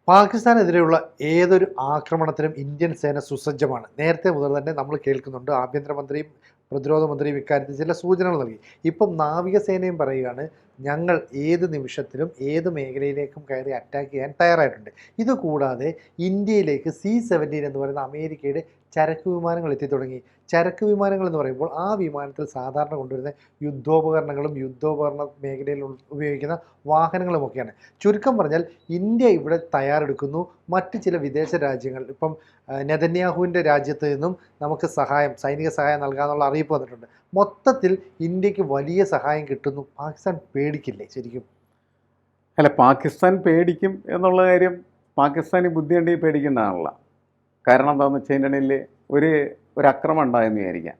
പാകിസ്ഥാനെതിരെയുള്ള ഏതൊരു ആക്രമണത്തിനും ഇന്ത്യൻ സേന സുസജ്ജമാണ്. നേരത്തെ മുതൽ തന്നെ നമ്മൾ കേൾക്കുന്നുണ്ട്. ആഭ്യന്തരമന്ത്രിയും പ്രതിരോധ മന്ത്രിയും ഇക്കാര്യത്തിൽ ചില സൂചനകൾ നൽകി. ഇപ്പം നാവികസേനയും പറയുകയാണ്, ഞങ്ങൾ ഏത് നിമിഷത്തിലും ഏത് മേഖലയിലേക്കും കയറി അറ്റാക്ക് ചെയ്യാൻ തയ്യാറായിട്ടുണ്ട്. ഇതുകൂടാതെ ഇന്ത്യയിലേക്ക് C-17 എന്ന് പറയുന്ന അമേരിക്കയുടെ ചരക്ക് വിമാനങ്ങൾ എത്തിത്തുടങ്ങി. ചരക്ക് വിമാനങ്ങൾ എന്ന് പറയുമ്പോൾ ആ വിമാനത്തിൽ സാധാരണ കൊണ്ടുവരുന്ന യുദ്ധോപകരണങ്ങളും യുദ്ധോപകരണ മേഖലയിൽ ഉപയോഗിക്കുന്ന വാഹനങ്ങളുമൊക്കെയാണ്. ചുരുക്കം പറഞ്ഞാൽ ഇന്ത്യ ഇവിടെ തയ്യാറെടുക്കുന്നു. മറ്റ് ചില വിദേശ രാജ്യങ്ങൾ ഇപ്പം നെതന്യാഹുവിൻ്റെ രാജ്യത്ത് നിന്നും നമുക്ക് സൈനിക സഹായം നൽകാമെന്നുള്ള അറിയിപ്പ് വന്നിട്ടുണ്ട്. മൊത്തത്തിൽ ഇന്ത്യക്ക് വലിയ സഹായം കിട്ടുന്നു. പാകിസ്ഥാൻ പേടിക്കില്ലേ ശരിക്കും? അല്ല, പാകിസ്ഥാൻ പേടിക്കും എന്നുള്ള കാര്യം പാകിസ്ഥാനി ബുദ്ധിയുണ്ടെങ്കിൽ പേടിക്കേണ്ടതാണല്ലോ. കാരണം എന്താണെന്ന് വെച്ചിട്ടുണ്ടെങ്കിൽ ഒരു അക്രമം ഉണ്ടായെന്ന് വിചാരിക്കാം.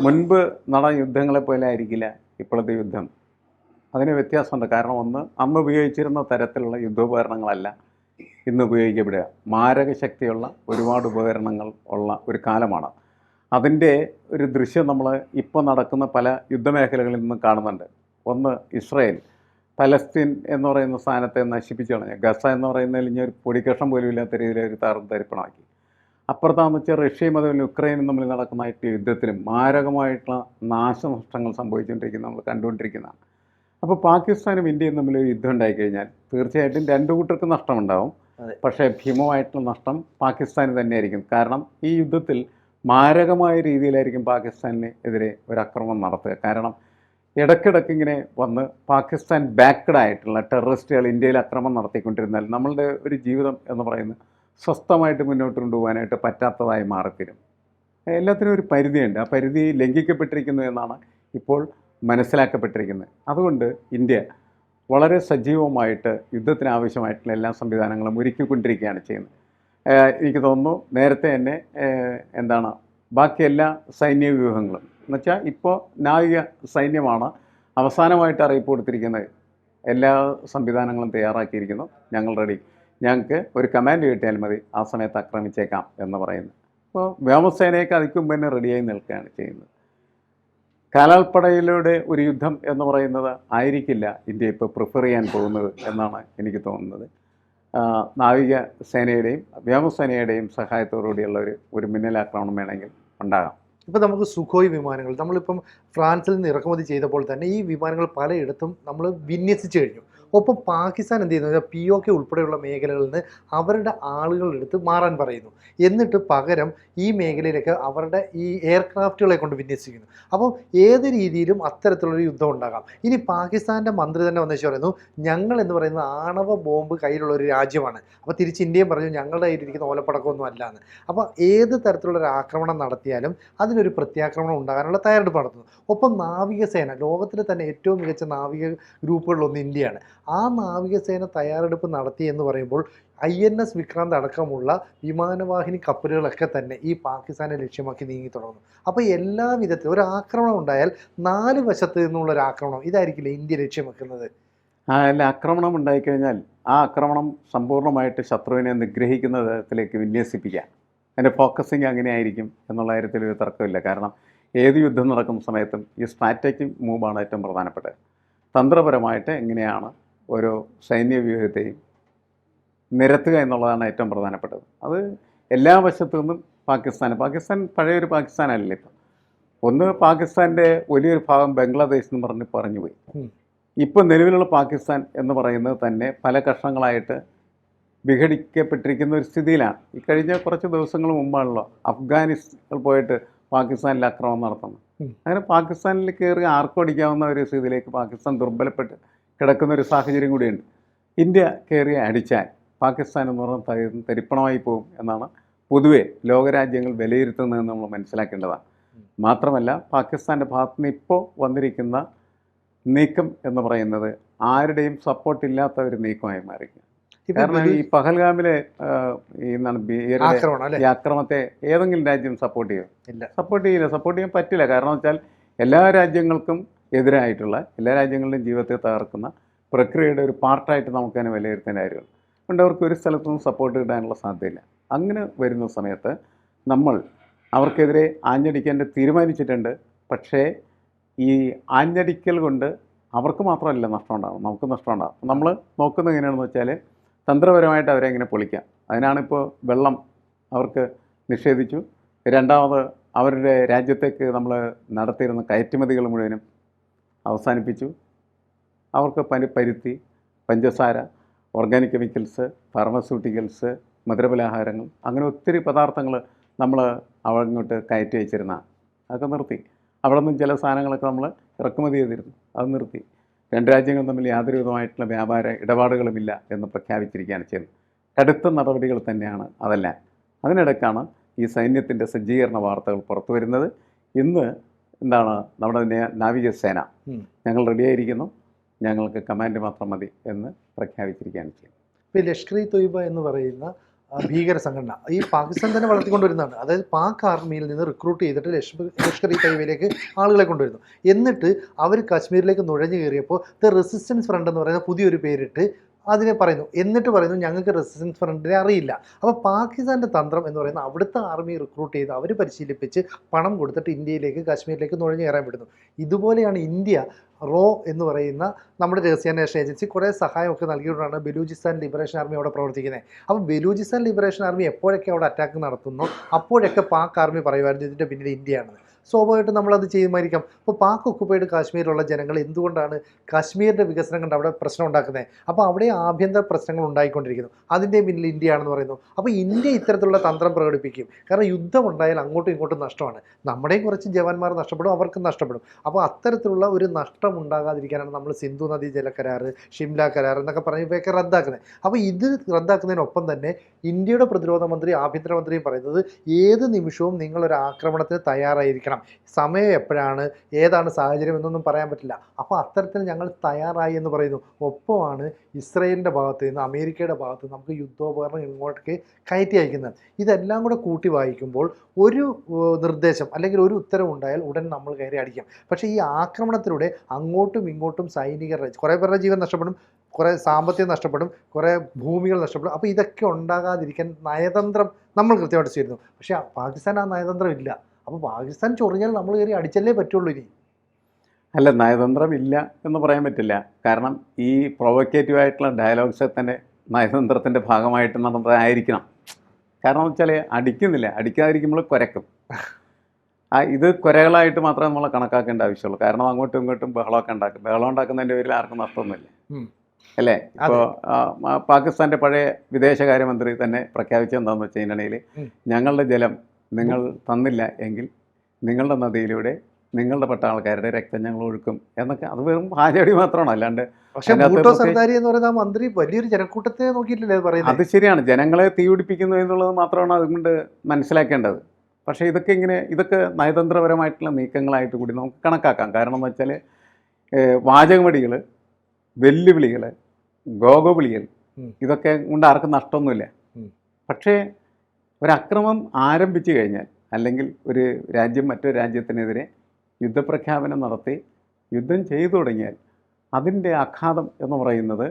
മുൻപ് നടന്ന യുദ്ധങ്ങളെപ്പോലെ ആയിരിക്കില്ല ഇപ്പോഴത്തെ യുദ്ധം. അതിന് വ്യത്യാസമുണ്ട്. കാരണം അന്ന് ഉപയോഗിച്ചിരുന്ന തരത്തിലുള്ള യുദ്ധോപകരണങ്ങളല്ല ഇന്ന് ഉപയോഗിക്കപ്പെടുക. മാരകശക്തിയുള്ള ഒരുപാട് ഉപകരണങ്ങൾ ഉള്ള ഒരു കാലമാണ്. അതിൻ്റെ ഒരു ദൃശ്യം നമ്മൾ ഇപ്പോൾ നടക്കുന്ന പല യുദ്ധമേഖലകളിൽ നിന്നും കാണുന്നുണ്ട്. ഇസ്രായേൽ പലസ്തീൻ എന്ന് പറയുന്ന സ്ഥാനത്തെ നശിപ്പിച്ചു കളഞ്ഞു. ഗസ എന്ന് പറയുന്നതിൽ ഇനി ഒരു പൊടിക്കഷ്ണം പോലും ഇല്ലാത്ത രീതിയിൽ ഒരു തരിപ്പണമാക്കി. അപ്പുറത്താണെന്ന് വെച്ചാൽ റഷ്യയും അതുപോലെ യുക്രൈനും തമ്മിൽ നടക്കുന്നതായിട്ട് യുദ്ധത്തിലും മാരകമായിട്ടുള്ള നാശനഷ്ടങ്ങൾ സംഭവിച്ചുകൊണ്ടിരിക്കുന്നത് നമ്മൾ കണ്ടുകൊണ്ടിരിക്കുന്നതാണ്. അപ്പോൾ പാകിസ്ഥാനും ഇന്ത്യയും തമ്മിൽ ഒരു യുദ്ധം ഉണ്ടായിക്കഴിഞ്ഞാൽ തീർച്ചയായിട്ടും രണ്ടു കൂട്ടർക്കും നഷ്ടമുണ്ടാവും. പക്ഷേ ഭീമമായിട്ടുള്ള നഷ്ടം പാകിസ്ഥാന് തന്നെയായിരിക്കും. കാരണം ഈ യുദ്ധത്തിൽ മാരകമായ രീതിയിലായിരിക്കും പാകിസ്ഥാനിന് എതിരെ ഒരു ആക്രമണം നടത്തുക. കാരണം ഇടയ്ക്കിടയ്ക്ക് ഇങ്ങനെ പാകിസ്ഥാൻ ബാക്ക്ഡ് ആയിട്ടുള്ള ടെററിസ്റ്റുകൾ ഇന്ത്യയിൽ ആക്രമണം നടത്തിക്കൊണ്ടിരുന്നാൽ നമ്മളുടെ ഒരു ജീവിതം എന്ന് പറയുന്നത് സ്വസ്ഥമായിട്ട് മുന്നോട്ട് കൊണ്ടുപോകാനായിട്ട് പറ്റാത്തതായി മാറിത്തരും. എല്ലാത്തിനും ഒരു പരിധിയുണ്ട്. ആ പരിധി ലംഘിക്കപ്പെട്ടിരിക്കുന്നു എന്നാണ് ഇപ്പോൾ മനസ്സിലാക്കപ്പെട്ടിരിക്കുന്നത്. അതുകൊണ്ട് ഇന്ത്യ വളരെ സജീവമായിട്ട് യുദ്ധത്തിനാവശ്യമായിട്ടുള്ള എല്ലാ സംവിധാനങ്ങളും ഒരുക്കിക്കൊണ്ടിരിക്കുകയാണ് ചെയ്യുന്നത്. എനിക്ക് തോന്നുന്നു നേരത്തെ തന്നെ ബാക്കി എല്ലാ സൈന്യ വ്യൂഹങ്ങളും എന്നുവെച്ചാൽ ഇപ്പോൾ നാവിക സൈന്യമാണ് അവസാനമായിട്ട് അറിയിപ്പ് കൊടുത്തിരിക്കുന്നത്. എല്ലാ സംവിധാനങ്ങളും തയ്യാറാക്കിയിരിക്കുന്നു, ഞങ്ങൾ റെഡി, ഞങ്ങൾക്ക് ഒരു കമാൻഡ് കിട്ടിയാൽ മതി, ആ സമയത്ത് ആക്രമിച്ചേക്കാം എന്ന് പറയുന്നത്. അപ്പോൾ വ്യോമസേനയൊക്കെ അതിക്കും പിന്നെ റെഡിയായി നിൽക്കുകയാണ് ചെയ്യുന്നത്. കാലാൾപ്പടയിലൂടെ ഒരു യുദ്ധം എന്ന് പറയുന്നത് ആയിരിക്കില്ല ഇന്ത്യ ഇപ്പോൾ പ്രിഫർ ചെയ്യാൻ പോകുന്നത് എന്നാണ് എനിക്ക് തോന്നുന്നത്. നാവിക സേനയുടെയും വ്യോമസേനയുടെയും സഹായത്തോടുകൂടിയുള്ള ഒരു മിന്നലാക്രമണം വേണമെങ്കിൽ ഉണ്ടാകാം. ഇപ്പോൾ നമുക്ക് സുഖോയ് വിമാനങ്ങൾ നമ്മളിപ്പം ഫ്രാൻസിൽ നിന്ന് ഇറക്കുമതി ചെയ്തപ്പോൾ തന്നെ ഈ വിമാനങ്ങൾ പലയിടത്തും നമ്മൾ വിന്യസിച്ച് കഴിഞ്ഞു. ഒപ്പം പാകിസ്ഥാൻ എന്ത് ചെയ്യുന്നു, POK ഉൾപ്പെടെയുള്ള മേഖലകളിൽ നിന്ന് അവരുടെ ആളുകളെടുത്ത് മാറാൻ പറയുന്നു. എന്നിട്ട് പകരം ഈ മേഖലയിലേക്ക് അവരുടെ ഈ എയർക്രാഫ്റ്റുകളെ കൊണ്ട് വിന്യസിക്കുന്നു. അപ്പോൾ ഏത് രീതിയിലും അത്തരത്തിലുള്ളൊരു യുദ്ധം ഉണ്ടാകാം. ഇനി പാകിസ്ഥാൻ്റെ മന്ത്രി തന്നെ വന്നേച്ച് പറയുന്നു, ഞങ്ങൾ എന്ന് പറയുന്നത് ആണവ ബോംബ് കയ്യിലുള്ള ഒരു രാജ്യമാണ്. അപ്പോൾ തിരിച്ച് ഇന്ത്യയും പറഞ്ഞു ഞങ്ങളുടെ കയ്യിലിരിക്കുന്ന ഓലപ്പടക്കമൊന്നും അല്ലാന്ന്. അപ്പോൾ ഏത് തരത്തിലുള്ളൊരു ആക്രമണം നടത്തിയാലും അതിനൊരു പ്രത്യാക്രമണം ഉണ്ടാകാനുള്ള തയ്യാറെടുപ്പ് നടത്തുന്നു. ഒപ്പം നാവികസേന, ലോകത്തിലെ തന്നെ ഏറ്റവും മികച്ച നാവിക ഗ്രൂപ്പുകളിലൊന്ന് ഇന്ത്യയാണ്. ആ നാവികസേന തയ്യാറെടുപ്പ് നടത്തി എന്ന് പറയുമ്പോൾ INS വിക്രാന്ത് അടക്കമുള്ള വിമാനവാഹിനി കപ്പലുകളൊക്കെ തന്നെ ഈ പാകിസ്ഥാനെ ലക്ഷ്യമാക്കി നീങ്ങി തുടങ്ങുന്നു. അപ്പോൾ എല്ലാ വിധത്തിലും ഒരു ആക്രമണം ഉണ്ടായാൽ 4 വശത്ത് നിന്നുള്ളൊരു ആക്രമണം ഇതായിരിക്കില്ല ഇന്ത്യ ലക്ഷ്യം വെക്കുന്നത്. ആക്രമണം ഉണ്ടായിക്കഴിഞ്ഞാൽ ആ ആക്രമണം സമ്പൂർണ്ണമായിട്ട് ശത്രുവിനെ നിഗ്രഹിക്കുന്ന തരത്തിലേക്ക് വിന്യസിപ്പിക്കുക. അതിൻ്റെ ഫോക്കസിങ് അങ്ങനെ ആയിരിക്കും എന്നുള്ള കാര്യത്തിൽ ഒരു തർക്കമില്ല. കാരണം ഏത് യുദ്ധം നടക്കുന്ന സമയത്തും ഈ സ്ട്രാറ്റജിക് മൂവാണ് ഏറ്റവും പ്രധാനപ്പെട്ടത്. തന്ത്രപരമായിട്ട് എങ്ങനെയാണ് ഓരോ സൈന്യ വ്യൂഹത്തെയും നിരത്തുക എന്നുള്ളതാണ് ഏറ്റവും പ്രധാനപ്പെട്ടത്. അത് എല്ലാ വശത്തു നിന്നും പാകിസ്ഥാൻ പഴയൊരു പാകിസ്ഥാനല്ലേ ഇപ്പം. പാകിസ്ഥാൻ്റെ വലിയൊരു ഭാഗം ബംഗ്ലാദേശ് എന്ന് പറഞ്ഞുപോയി. ഇപ്പം നിലവിലുള്ള പാകിസ്ഥാൻ എന്ന് പറയുന്നത് തന്നെ പല കഷ്ണങ്ങളായിട്ട് വിഘടിക്കപ്പെട്ടിരിക്കുന്ന ഒരു സ്ഥിതിയിലാണ്. ഈ കഴിഞ്ഞ കുറച്ച് ദിവസങ്ങൾ മുമ്പാണല്ലോ അഫ്ഗാനിസ്ഥാനിൽ പോയിട്ട് പാകിസ്ഥാനിൽ ആക്രമണം നടത്തുന്നത്. അങ്ങനെ പാകിസ്ഥാനിൽ കയറി ആർക്കടിക്കാവുന്ന ഒരു സ്ഥിതിയിലേക്ക് പാകിസ്ഥാൻ ദുർബലപ്പെട്ട് കിടക്കുന്ന ഒരു സാഹചര്യം കൂടിയുണ്ട്. ഇന്ത്യ കയറി അടിച്ചാൽ പാകിസ്ഥാൻ എന്ന് പറഞ്ഞാൽ തരിപ്പണമായി പോകും എന്നാണ് പൊതുവെ ലോകരാജ്യങ്ങൾ വിലയിരുത്തുന്നതെന്ന് നമ്മൾ മനസ്സിലാക്കേണ്ടതാണ്. മാത്രമല്ല പാകിസ്ഥാൻ്റെ ഭാഗത്തു നിന്ന് ഇപ്പോൾ വന്നിരിക്കുന്ന നീക്കം എന്ന് പറയുന്നത് ആരുടെയും സപ്പോർട്ടില്ലാത്ത ഒരു നീക്കമായി മാറിയിരിക്കുക. കാരണം ഈ പഹൽഗാമിലെ ഈ ആക്രമണത്തെ ഏതെങ്കിലും രാജ്യം സപ്പോർട്ട് ചെയ്യും? സപ്പോർട്ട് ചെയ്യാൻ പറ്റില്ല. കാരണം വെച്ചാൽ എല്ലാ രാജ്യങ്ങൾക്കും എതിരായിട്ടുള്ള എല്ലാ രാജ്യങ്ങളുടെയും ജീവിതത്തെ തകർക്കുന്ന പ്രക്രിയയുടെ ഒരു പാർട്ടായിട്ട് നമുക്കതിനെ വിലയിരുത്തേണ്ട കാര്യമാണ്. അതുകൊണ്ട് അവർക്ക് ഒരു സ്ഥലത്തുനിന്നും സപ്പോർട്ട് കിട്ടാനുള്ള സാധ്യതയില്ല. അങ്ങനെ വരുന്ന സമയത്ത് നമ്മൾ അവർക്കെതിരെ ആഞ്ഞടിക്കാൻ തീരുമാനിച്ചിട്ടുണ്ട്. പക്ഷേ ഈ ആഞ്ഞടിക്കൽ കൊണ്ട് അവർക്ക് മാത്രമല്ല നഷ്ടം ഉണ്ടാകും, നമുക്ക് നഷ്ടം ഉണ്ടാകും. നമ്മൾ നോക്കുന്നത് എങ്ങനെയാണെന്ന് വെച്ചാൽ തന്ത്രപരമായിട്ട് അവരെ എങ്ങനെ പൊളിക്കാം. അതിനാണിപ്പോൾ വെള്ളം അവർക്ക് നിഷേധിച്ചു. രണ്ടാമത് അവരുടെ രാജ്യത്തേക്ക് നമ്മൾ നടത്തിയിരുന്ന കയറ്റുമതികൾ മുഴുവനും അവസാനിപ്പിച്ചു. അവർക്ക് പരുത്തി, പഞ്ചസാര, ഓർഗാനിക് കെമിക്കൽസ്, ഫാർമസ്യൂട്ടിക്കൽസ്, മധുരപലഹാരങ്ങൾ, അങ്ങനെ ഒത്തിരി പദാർത്ഥങ്ങൾ നമ്മൾ അങ്ങോട്ട് കയറ്റി വെച്ചിരുന്ന അതൊക്കെ നിർത്തി. അവിടെ നിന്നും ചില സാധനങ്ങളൊക്കെ നമ്മൾ ഇറക്കുമതി ചെയ്തിരുന്നു, അത് നിർത്തി. രണ്ട് രാജ്യങ്ങളും തമ്മിൽ യാതൊരു വിധമായിട്ടുള്ള വ്യാപാര ഇടപാടുകളുമില്ല എന്ന് പ്രഖ്യാപിച്ചിരിക്കുകയാണ് ചെയ്യുന്നത്. കടുത്ത നടപടികൾ തന്നെയാണ് അതെല്ലാം. അതിനിടയ്ക്കാണ് ഈ സൈന്യത്തിൻ്റെ സജ്ജീകരണ വാർത്തകൾ പുറത്തു വരുന്നത്. ഇന്ന് എന്താണ് നമ്മുടെ നാവികസേന ഞങ്ങൾ റെഡിയായിരിക്കുന്നു, ഞങ്ങൾക്ക് കമാൻഡ് മാത്രം മതി എന്ന് പ്രഖ്യാപിച്ചിരിക്കുകയാണ് ചെയ്യുന്നത്. ഇപ്പോൾ ലഷ്കർ ഇ തൊയ്ബ എന്ന് പറയുന്ന ഭീകര സംഘടന ഈ പാകിസ്ഥാൻ തന്നെ വളർത്തിക്കൊണ്ടുവരുന്നതാണ്. അതായത് പാക് ആർമിയിൽ നിന്ന് റിക്രൂട്ട് ചെയ്തിട്ട് ലഷ്കർ ഇ തൊയ്ബയിലേക്ക് ആളുകളെ കൊണ്ടുവരുന്നു. എന്നിട്ട് അവർ കാശ്മീരിലേക്ക് നുഴഞ്ഞു കയറിയപ്പോൾ ദ റെസിസ്റ്റൻസ് ഫ്രണ്ട് എന്ന് പറയുന്ന പുതിയൊരു പേരിട്ട് അതിനെ പറയുന്നു. എന്നിട്ട് പറയുന്നു ഞങ്ങൾക്ക് റെസിസ്റ്റൻസ് ഫ്രണ്ടിനെ അറിയില്ല. അപ്പോൾ പാകിസ്ഥാൻ്റെ തന്ത്രം എന്ന് പറയുന്നത് അവിടുത്തെ ആർമി റിക്രൂട്ട് ചെയ്ത് അവർ പരിശീലിപ്പിച്ച് പണം കൊടുത്തിട്ട് ഇന്ത്യയിലേക്ക് കാശ്മീരിലേക്ക് നുഴഞ്ഞു കയറാൻ വിടുന്നു. ഇതുപോലെയാണ് ഇന്ത്യ റോ എന്ന് പറയുന്ന നമ്മുടെ രഹസ്യാന്വേഷണ ഏജൻസി കുറേ സഹായമൊക്കെ നൽകിയിട്ടുണ്ടാണ് ബലൂചിസ്ഥാൻ ലിബറേഷൻ ആർമി അവിടെ പ്രവർത്തിക്കുന്നത്. അപ്പോൾ ബലൂചിസ്ഥാൻ ലിബറേഷൻ ആർമി എപ്പോഴൊക്കെ അവിടെ അറ്റാക്ക് നടത്തുന്നു അപ്പോഴൊക്കെ പാക് ആർമി പറയുമായിരുന്നു ഇതിൻ്റെ പിന്നിൽ ഇന്ത്യയാണെന്ന്. സ്വാഭാവികമായിട്ടും നമ്മളത് ചെയ്യുമായിരിക്കാം. അപ്പോൾ പാക് ഒക്കുപ്പൈഡ് കാശ്മീരിലുള്ള ജനങ്ങൾ എന്തുകൊണ്ടാണ് കാശ്മീരിൻ്റെ വികസനം കണ്ട് അവിടെ പ്രശ്നം ഉണ്ടാക്കുന്നത്? അപ്പോൾ അവിടെ ആഭ്യന്തര പ്രശ്നങ്ങൾ ഉണ്ടായിക്കൊണ്ടിരിക്കുന്നു, അതിൻ്റെ പിന്നിൽ ഇന്ത്യയാണെന്ന് പറയുന്നു. അപ്പോൾ ഇന്ത്യ ഇത്തരത്തിലുള്ള തന്ത്രം പ്രകടിപ്പിക്കും. കാരണം യുദ്ധം ഉണ്ടായാൽ അങ്ങോട്ടും ഇങ്ങോട്ടും നഷ്ടമാണ്. നമ്മുടെയും കുറച്ച് ജവാന്മാർ നഷ്ടപ്പെടും, അവർക്കും നഷ്ടപ്പെടും. അപ്പോൾ അത്തരത്തിലുള്ള ഒരു നഷ്ടം ഉണ്ടാകാതിരിക്കാനാണ് നമ്മൾ സിന്ധു നദീ ജല കരാർ, ഷിംല കരാർ എന്നൊക്കെ പറഞ്ഞ് ഇവയൊക്കെ റദ്ദാക്കുന്നത്. അപ്പോൾ ഇത് റദ്ദാക്കുന്നതിനൊപ്പം തന്നെ ഇന്ത്യയുടെ പ്രതിരോധ മന്ത്രി ആഭ്യന്തരമന്ത്രിയും പറയുന്നത് ഏത് നിമിഷവും നിങ്ങളൊരു ആക്രമണത്തിന് തയ്യാറായിരിക്കണം, സമയം എപ്പോഴാണ്, ഏതാണ് സാഹചര്യം എന്നൊന്നും പറയാൻ പറ്റില്ല. അപ്പോൾ അത്തരത്തിൽ ഞങ്ങൾ തയ്യാറായി എന്ന് പറയുന്നു. ഒപ്പമാണ് ഇസ്രയേലിൻ്റെ ഭാഗത്ത് നിന്ന് അമേരിക്കയുടെ ഭാഗത്ത് നമുക്ക് യുദ്ധോപകരണം ഇങ്ങോട്ടേക്ക് കയറ്റി അയക്കുന്നത്. ഇതെല്ലാം കൂടെ കൂട്ടി വായിക്കുമ്പോൾ ഒരു നിർദ്ദേശം അല്ലെങ്കിൽ ഒരു ഉത്തരവ് ഉണ്ടായാൽ ഉടൻ നമ്മൾ കയറി അടിക്കാം. പക്ഷേ ഈ ആക്രമണത്തിലൂടെ അങ്ങോട്ടും ഇങ്ങോട്ടും സൈനികരുടെ കുറേ പേരുടെ ജീവൻ നഷ്ടപ്പെടും, കുറേ സാമ്പത്തികം നഷ്ടപ്പെടും, കുറേ ഭൂമികൾ നഷ്ടപ്പെടും. അപ്പോൾ ഇതൊക്കെ ഉണ്ടാകാതിരിക്കാൻ നയതന്ത്രം നമ്മൾ കൃത്യമായിട്ട് ചെയ്യുന്നു. പക്ഷേ പാകിസ്ഥാൻ ആ നയതന്ത്രം ഇല്ല. അപ്പോൾ പാകിസ്ഥാൻ ചൊറിഞ്ഞാൽ നമ്മൾ കയറി അടിച്ചല്ലേ പറ്റുള്ളൂ. ഇനി അല്ല, നയതന്ത്രം ഇല്ല എന്ന് പറയാൻ പറ്റില്ല. കാരണം ഈ പ്രൊവക്കേറ്റീവ് ആയിട്ടുള്ള ഡയലോഗ്സ് തന്നെ നയതന്ത്രത്തിൻ്റെ ഭാഗമായിട്ട് നടന്നതായിരിക്കണം. കാരണം എന്ന് വെച്ചാൽ അടിക്കുന്നില്ല, അടിക്കാതിരിക്കുമ്പോൾ കുരക്കും. ഇത് കുരകളായിട്ട് മാത്രമേ നമ്മൾ കണക്കാക്കേണ്ട ആവശ്യമുള്ളൂ. കാരണം അങ്ങോട്ടും ഇങ്ങോട്ടും ബഹളമൊക്കെ ഉണ്ടാക്കും. ബഹളം ഉണ്ടാക്കുന്നതിൻ്റെ പേരിൽ ആർക്കും നഷ്ടമൊന്നുമില്ല, അല്ലേ? ഇപ്പോൾ പാകിസ്ഥാൻ്റെ പഴയ വിദേശകാര്യമന്ത്രി തന്നെ പ്രഖ്യാപിച്ചെന്താണെന്ന് വെച്ച് കഴിഞ്ഞിട്ടുണ്ടെങ്കിൽ ഞങ്ങളുടെ ജലം നിങ്ങൾ തന്നില്ല എങ്കിൽ നിങ്ങളുടെ നദിയിലൂടെ നിങ്ങളുടെ പട്ടാളക്കാരുടെ രക്തം ഞങ്ങൾ ഒഴുക്കും എന്നൊക്കെ. അത് വെറും ഹാജടി മാത്രമാണ്, അല്ലാണ്ട്. പക്ഷേ ഭൂട്ടോ സർദാരി എന്ന് പറയുന്ന മന്ത്രി വലിയൊരു ജനക്കൂട്ടത്തെ നോക്കിയിട്ടില്ലേ പറയുന്നത്? അത് ശരിയാണ്, ജനങ്ങളെ തീപിടിപ്പിക്കുന്നു എന്നുള്ളത് മാത്രമാണ് അതുകൊണ്ട് മനസ്സിലാക്കേണ്ടത്. പക്ഷേ ഇതൊക്കെ നയതന്ത്രപരമായിട്ടുള്ള നീക്കങ്ങളായിട്ട് കൂടി നമുക്ക് കണക്കാക്കാം. കാരണം എന്ന് വെച്ചാൽ വാചകമടികൾ, വെല്ലുവിളികൾ, ഗോഗവിളികൾ, ഇതൊക്കെ കൊണ്ട് ആർക്കും നഷ്ടമൊന്നുമില്ല. പക്ഷേ ഒരക്രമം ആരംഭിച്ചു കഴിഞ്ഞാൽ, അല്ലെങ്കിൽ ഒരു രാജ്യം മറ്റൊരു രാജ്യത്തിനെതിരെ യുദ്ധപ്രഖ്യാപനം നടത്തി യുദ്ധം ചെയ്തു തുടങ്ങിയാൽ അതിൻ്റെ ആഘാതം എന്ന് പറയുന്നത്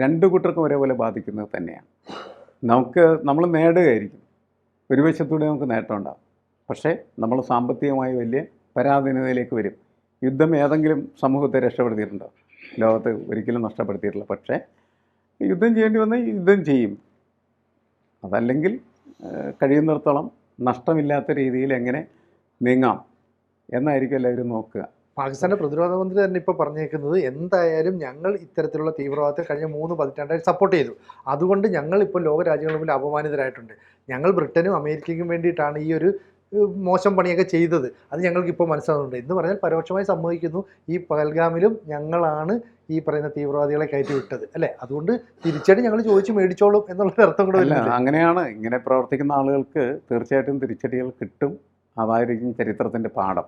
രണ്ടു കൂട്ടർക്കും ഒരേപോലെ ബാധിക്കുന്നത് തന്നെയാണ്. നമ്മൾ നേടുകയായിരിക്കും, ഒരു വശത്തൂടെ നമുക്ക് നേട്ടമുണ്ടാകും. പക്ഷേ നമ്മൾ സാമ്പത്തികമായി വലിയ പരാധീനതയിലേക്ക് വരും. യുദ്ധം ഏതെങ്കിലും സമൂഹത്തെ രക്ഷപ്പെടുത്തിയിട്ടുണ്ടോ? ലോകത്ത് ഒരിക്കലും നഷ്ടപ്പെടുത്തിയിട്ടില്ല. പക്ഷേ യുദ്ധം ചെയ്യേണ്ടി വന്നാൽ യുദ്ധം ചെയ്യും. അതല്ലെങ്കിൽ കഴിയുന്നിടത്തോളം നഷ്ടമില്ലാത്ത രീതിയിൽ എങ്ങനെ നീങ്ങാം എന്നായിരിക്കും എല്ലാവരും നോക്കുക. പാകിസ്ഥാൻ്റെ പ്രതിരോധ മന്ത്രി തന്നെ ഇപ്പോൾ പറഞ്ഞേക്കുന്നത് എന്തായാലും ഞങ്ങൾ ഇത്തരത്തിലുള്ള തീവ്രവാദത്തെ കഴിഞ്ഞ 3 പതിറ്റാണ്ടായി സപ്പോർട്ട് ചെയ്തു. അതുകൊണ്ട് ഞങ്ങൾ ഇപ്പോൾ ലോക രാജ്യങ്ങളുടെ മുമ്പിൽ അപമാനിതരായിട്ടുണ്ട്. ഞങ്ങൾ ബ്രിട്ടനും അമേരിക്കയ്ക്കും വേണ്ടിയിട്ടാണ് ഈ ഒരു മോശം പണിയൊക്കെ ചെയ്തത്. അത് ഞങ്ങൾക്കിപ്പോൾ മനസ്സിലാകുന്നുണ്ട് എന്ന് പറഞ്ഞാൽ പരോക്ഷമായി സമ്മതിക്കുന്നു. ഈ പഹൽഗാമിലും ഞങ്ങളാണ് ഈ പറയുന്ന തീവ്രവാദികളെ കയറ്റി വിട്ടത്, അല്ലേ? അതുകൊണ്ട് തിരിച്ചടി ഞങ്ങൾ ചോദിച്ച് മേടിച്ചോളും എന്നുള്ളൊരു അർത്ഥം കൂടെ അല്ല. അങ്ങനെയാണ്. ഇങ്ങനെ പ്രവർത്തിക്കുന്ന ആളുകൾക്ക് തീർച്ചയായിട്ടും തിരിച്ചടികൾ കിട്ടും. അതായിരിക്കും ചരിത്രത്തിൻ്റെ പാഠം.